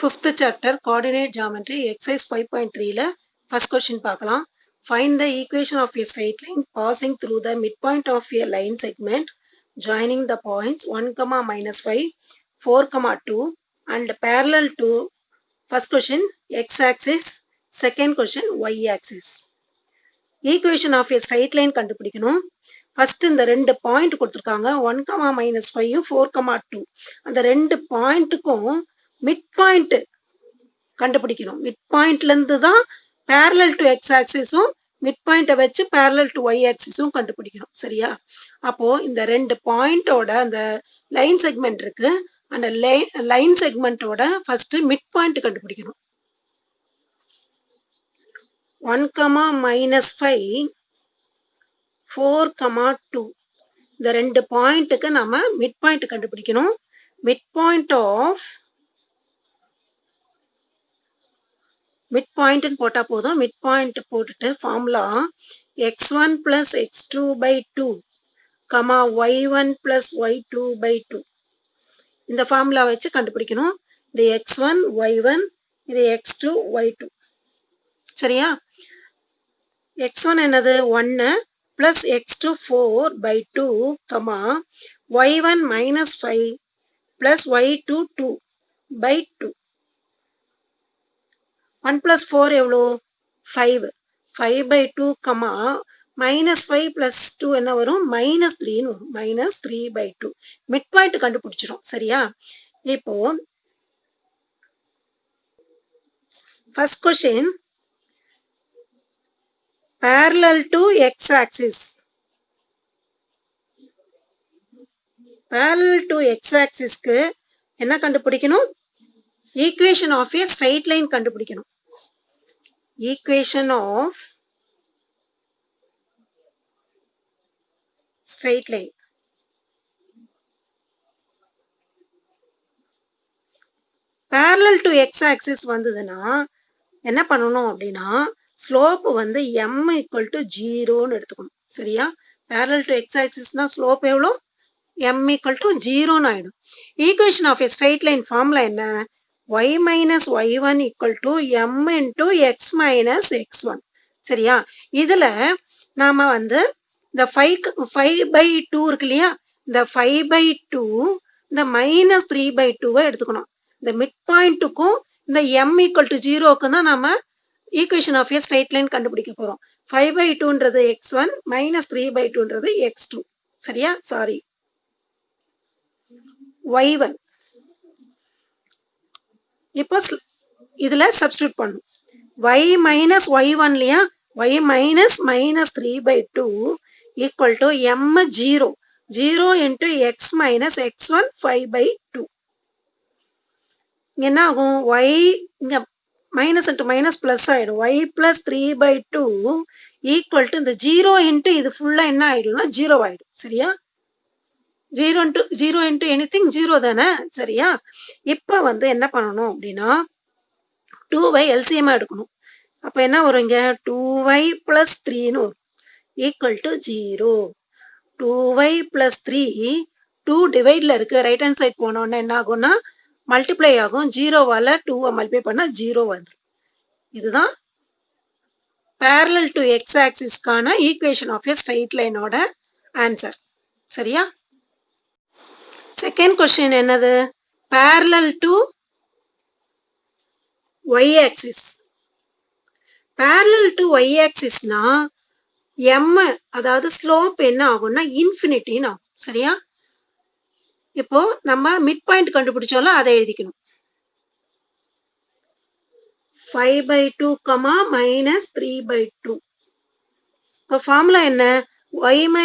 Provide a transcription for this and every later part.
Fifth chapter coordinate geometry exercise 5.3 la first question பார்க்கலாம். Find the equation of a straight line passing through the midpoint of a line segment joining the points 1, -5, 4, 2 and parallel to first question x-axis, second question y-axis. Equation of a straight line கண்டுபிடிக்கணும். First இந்த ரெண்டு point கொடுத்துருக்காங்க 1, -5 4, 2 அந்த ரெண்டு பாயிண்ட்டுக்கும் mid point கண்டுபிடிக்கணும். Mid பாயிண்ட்ல இருந்து தான் parallel to x ஆக்சிஸும் மிட் பாயிண்ட்டை வச்சு parallel to y ஆக்சிஸும் கண்டுபிடிக்கணும். சரியா? அப்போ இந்த ரெண்டு பாயிண்டோட அந்த லைன் செக்மெண்ட் இருக்கு. அந்த லைன் செக்மெண்டோட ஃபர்ஸ்ட் மிட் பாயிண்ட் கண்டுபிடிக்கணும். 1, -5 4, 2 இந்த ரெண்டு பாயிண்ட்டுக்கு நம்ம மிட் பாயிண்ட் கண்டுபிடிக்கணும். மிட் பாயிண்ட் போட்டா போதும். மிட் பாயிண்ட் போட்டுட்டு formula x1 + x2/2 y1 + y2/2 இந்த ஃபார்முலா வச்சு கண்டுபிடிக்கணும். இது x1 y1 இது x2 y2. சரியா? x1 என்னது 1 plus x2 4/2 y1 -5 plus y2 2/2 1 plus 4 எவ்வளோ 5 5/2 -5 plus 2 என்ன வரும் -3 வரும் -3/2 மிட் பாயிண்ட் கண்டுபிடிச்சிரும். சரியா? இப்போ first question parallel to x axis. Parallel to x axis க்கு என்ன கண்டுபிடிக்கணும்? Equation of a straight line கண்டுபிடிக்கணும். Equation of straight line. Parallel to x axis வந்ததுன்னா என்ன பண்ணணும் அப்படின்னா ஸ்லோப் வந்து m = 0ன்னு எடுத்துக்கணும். சரியா? parallel to x axis னா ஸ்லோப் எவ்வளோ m = 0ன்னு ஆயிடும். Equation of a straight line formula என்ன? y - y1 = m × x - x1. சரியா? இதுல நாம வந்து இந்த 5/2 இருக்கு இல்லையா? இந்த 5/2 இந்த -3/2 எடுத்துக்கணும். இந்த மிட் பாயிண்ட்டுக்கும் இந்த m = 0க்கும் தான் நாம equation of a straight line கண்டுபிடிக்க போறோம். 5/2ன்றது x1 -3/2ன்றது x2. சரியா? Sorry y1. இப்போ இதுல சப்ஸ்டிட்யூட் பண்ணணும். y - y1 இல்லையா? y - -3/2 = m0 0 × x - x1 5/2. என்ன ஆகும்? y இங்க மைனஸ் இன்ட்டு மைனஸ் பிளஸ் ஆயிடும். y + 3/2 = இந்த 0 இன்ட்டு இது ஃபுல்லா என்ன ஆயிடும்னா 0 ஆயிடும். சரியா? 0 × anything 0 தானே? சரியா? இப்ப வந்து என்ன பண்ணணும் அப்படின்னா 2y LCM எடுக்கணும். அப்ப என்ன வரும் இங்க 2y + 3ன்னு வரும் = 0. 2y + 3 2 டிவைட்ல இருக்கு. ரைட் ஹேண்ட் சைட் போனோம்னா என்ன ஆகும்னா மல்டிப்ளை ஆகும். 0வால 2 மல்டிப்ளை பண்ணா 0 வந்துடும். இதுதான் parallel to x axis கான equation of a straight line ஓட ஆன்சர். சரியா? செகண்ட் क्वेश्चन என்னது? parallel to y axis. parallel to y axis னா m அதாவது ஸ்லோப் என்ன ஆகும்னா இன்ஃபினிட்டின்னு ஆகும். சரியா? இப்போ நம்ம மிட் பாயிண்ட் கண்டுபிடிச்சோம்ல அதை எழுதிக்கணும். 5/2 -3/2. இப்போ ஃபார்முலா என்ன? y -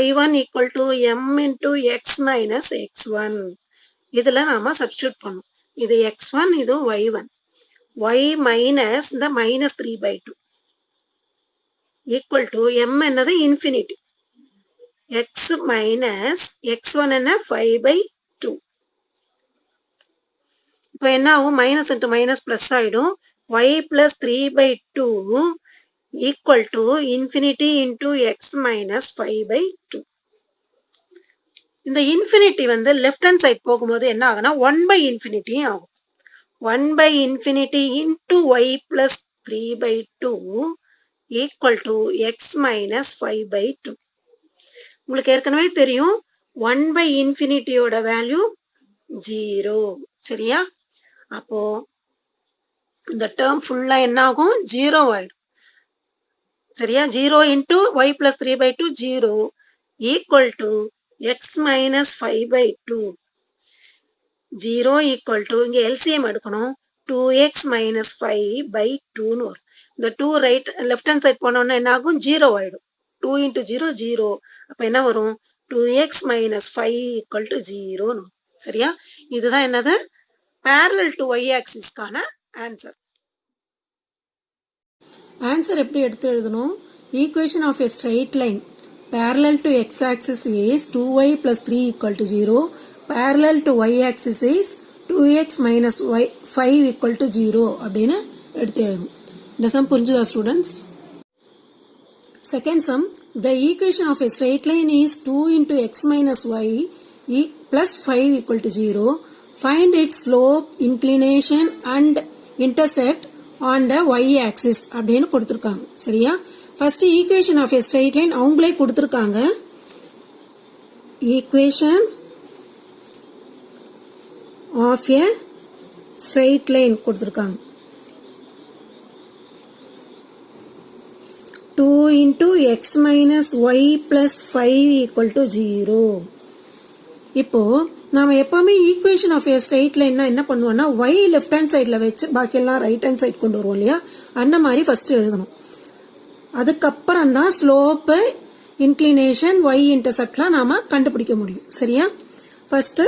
y1 = m × x - x1. இதுல நாம சப்ஸ்டிட்யூட் பண்ணணும். இது x1 இது y1. y மைனஸ் இந்த -3/2 = m என்னது இன்ஃபினிட்டி x - x1 என்ன 5/2. இப்போ என்ன ஆகும்? மைனஸ் இன்ட்டு மைனஸ் பிளஸ் ஆயிடும். y + 3/2 = infinity × x - 5/2. இந்த இன்ஃபினிட்டி வந்து லெஃப்ட் ஹேண்ட் சைட் போகும்போது என்ன ஆகும்னா 1/∞ ஆகும். 1 by infinity into y plus 3 by 2 equal to x minus 5 by 2. உங்களுக்கு ஏற்கனவே தெரியும் 1 by infinity-யோட வேல்யூ 0. சரியா? அப்போ இந்த டேர்ம் ஃபுல்லா என்ன ஆகும்? 0 ஆயிடும். சரியா? 0 into y plus 3 by 2 0 equal to x minus 5 by 2. 0 equal to இங்க LCM எடுக்கணும் 2x minus 5 by 2 னு வரும். இந்த 2 ரைட் லெஃப்ட் ஹேண்ட் சைட் போனோம்னா என்ன ஆகும்? 0 ஆயிடும். 2 into 0 0. அப்ப என்ன வரும்? 2x minus 5 equal to 0 னு. சரியா? இதுதான் என்னது? parallel to y axis கான ஆன்சர். ஆன்சர் எப்படி எடுத்து எழுதணும்? Equation of a straight line parallel to x axis is 2y plus 3 equal to 0. Parallel to y axis is 2x minus 5 equal to 0 அப்படின்னு எடுத்து எழுதணும். இந்த சம் புரிஞ்சுதா students? Second sum, the equation of a straight line is 2 into x minus y plus 5 equal to 0. Find its slope, inclination and intercept on the y axis அப்படின்னு கொடுத்திருக்காங்க. சரியா? First equation of a straight line அவங்களே கொடுத்திருக்காங்க. Equation of a straight line கொடுத்திருக்காங்க. 2 into x minus y plus 5 equal to 0. இப்போ நாம எப்பவுமே equation of a straight lineனா என்ன பண்ணுவோம்னா y லெஃப்ட் ஹேண்ட் சைட்ல வச்சு பாக்கியெல்லாம் ரைட் ஹேண்ட் சைட் கொண்டு வருவோம் இல்லையா? அந்த மாதிரி ஃபர்ஸ்ட் எழுதணும். அதுக்கப்புறம் தான் ஸ்லோப்பு, இன்க்ளினேஷன், y இன்டர்செப்ட்லாம் நாம கண்டுபிடிக்க முடியும். சரியா? ஃபர்ஸ்ட்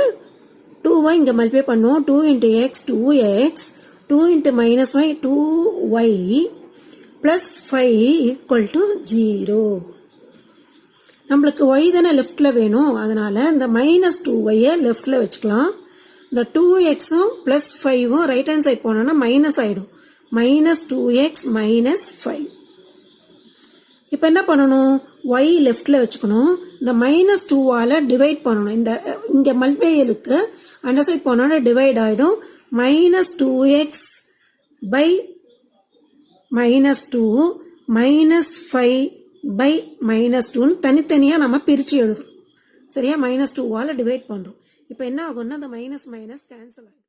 2y இங்க மல்டிப்ளை பண்ணுவோம். 2 into x 2x, 2 into minus y 2y plus 5 equal to 0. நம்மளுக்கு y தானே லெஃப்ட்ல வேணும், அதனால இந்த மைனஸ் 2y லெஃப்ட்ல வச்சுக்கலாம். இந்த 2xம் பிளஸ் 5ம் ரைட் ஹேண்ட் சைட் போனோம்னா மைனஸ் ஆயிடும். Minus 2x minus 5. இப்போ என்ன பண்ணணும்? y லெஃப்ட்ல வச்சுக்கணும். இந்த மைனஸ் 2ஆல டிவைட் பண்ணணும். இந்த இங்க மல்டிப்ளைக்கு அண்டர் சைட் போனோம்னா டிவைட் ஆயிடும். Minus 2x by minus 2 minus 5 by minus 2 தனித்தனியா நம்ம பிரிச்சு எழுதுறோம். சரியா? மைனஸ் 2ஆல டிவைட் பண்றோம். இப்போ என்ன ஆகும்னா அந்த மைனஸ் மைனஸ் கேன்சல் ஆயிடும்.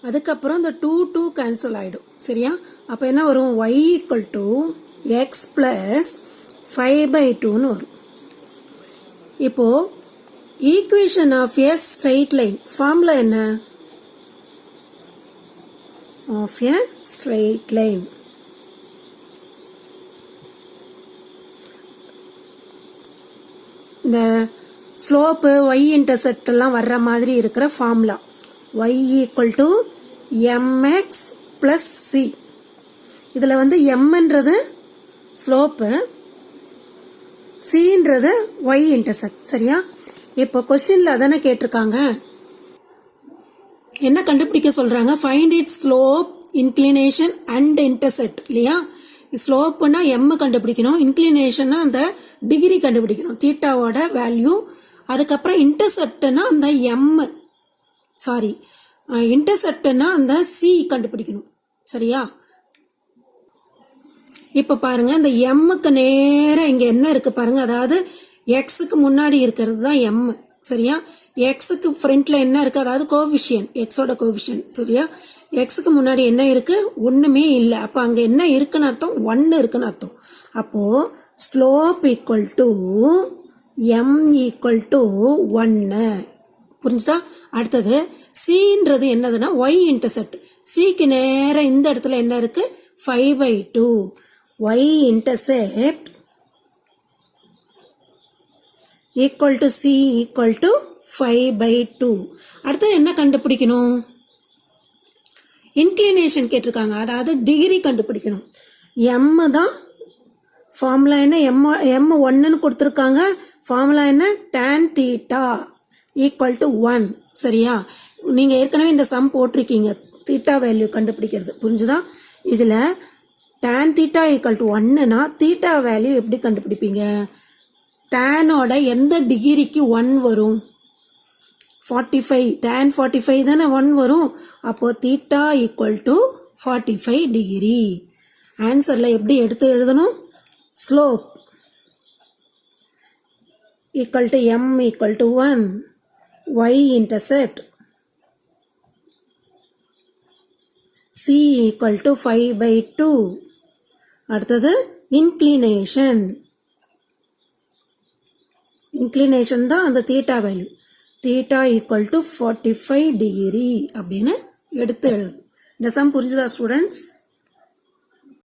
அதுக்கப்புறம் இந்த 2 கேன்சல் ஆயிடும். சரியா? அப்ப என்ன வரும்? y equal to x plus 5 by 2னு வரும். இப்போ equation of a straight line formula என்ன? ஆஃப் a straight line இந்த ஸ்லோப்பு, y இன்டர்செப்ட் எல்லாம் வர்ற மாதிரி இருக்கிற formula y equal to mx plus c. இதுல வந்து mன்றது ஸ்லோப்பு, cன்றது y இன்டர்செப்ட். சரியா? இப்போ கொஸ்டின்ல அதானே கேட்டிருக்காங்க. என்ன கண்டுபிடிக்க சொல்றாங்க? Find it slope, inclination and intercept இல்லையா? ஸ்லோப்னா m கண்டுபிடிக்கணும், இன்க்ளினேஷன்னா அந்த டிகிரி கண்டுபிடிக்கணும், தீட்டாவோட வேல்யூ. அதுக்கப்புறம் இன்டர்செப்ட்னா அந்த இன்டர்செப்ட்னா அந்த c கண்டுபிடிக்கணும். சரியா? இப்ப பாருங்க, இந்த mக்கு நேரா இங்க என்ன இருக்கு பாருங்க, அதாவது xக்கு முன்னாடி இருக்கிறது தான் m. சரியா? xக்கு ஃப்ரண்ட்ல என்ன இருக்கு, அதாவது கோஎஃபிஷியன்ட், xோட கோஎஃபிஷியன்ட். சரியா? xக்கு முன்னாடி என்ன இருக்கு? ஒண்ணுமே இல்ல. அப்ப அங்க என்ன இருக்குன்னு அர்த்தம்? 1 இருக்குன்னு அர்த்தம். அப்போ slope equal to m equal to 1. புரிஞ்சுதா? அடுத்தது cன்றது என்னதுன்னா y இன்டர்செப்ட். cக்கு நேரா இந்த இடத்துல என்ன இருக்கு? 5 by 2. y intercept equal to c equal to 5 by 2. அடுத்து என்ன கண்டுபிடிக்கணும்? இன்க்ளினேஷன் கேட்டிருக்காங்க, அதாவது டிகிரி கண்டுபிடிக்கணும். m தான் ஃபார்முலா என்ன? m 1ன்னு கொடுத்துருக்காங்க. ஃபார்முலா என்ன? tan theta equal to 1. சரியா? நீங்க ஏற்கனவே இந்த சம் போட்டிருக்கீங்க, தீட்டா வேல்யூ கண்டுபிடிக்கிறது. புரிஞ்சுதா? இதுல tan theta equal to 1னா தீட்டா வேல்யூ எப்படி கண்டுபிடிப்பீங்க? tanோட எந்த டிகிரிக்கு 1 வரும்? 45 tan 45 தானே 1 வரும். அப்போ தீட்டா ஈக்குவல் டு 45 டிகிரி. ஆன்சரில் எப்படி எடுத்து எழுதணும்? Slope equal to m equal to 1, y intercept c equal to 5/2. அடுத்தது இன்க்ளினேஷன். இன்க்ளினேஷன் தான் அந்த theta value. Theta equal to 45 degree அப்படின்னு எடுத்து எழுது. இந்த சம் புரிஞ்சுதா ஸ்டூடெண்ட்ஸ்?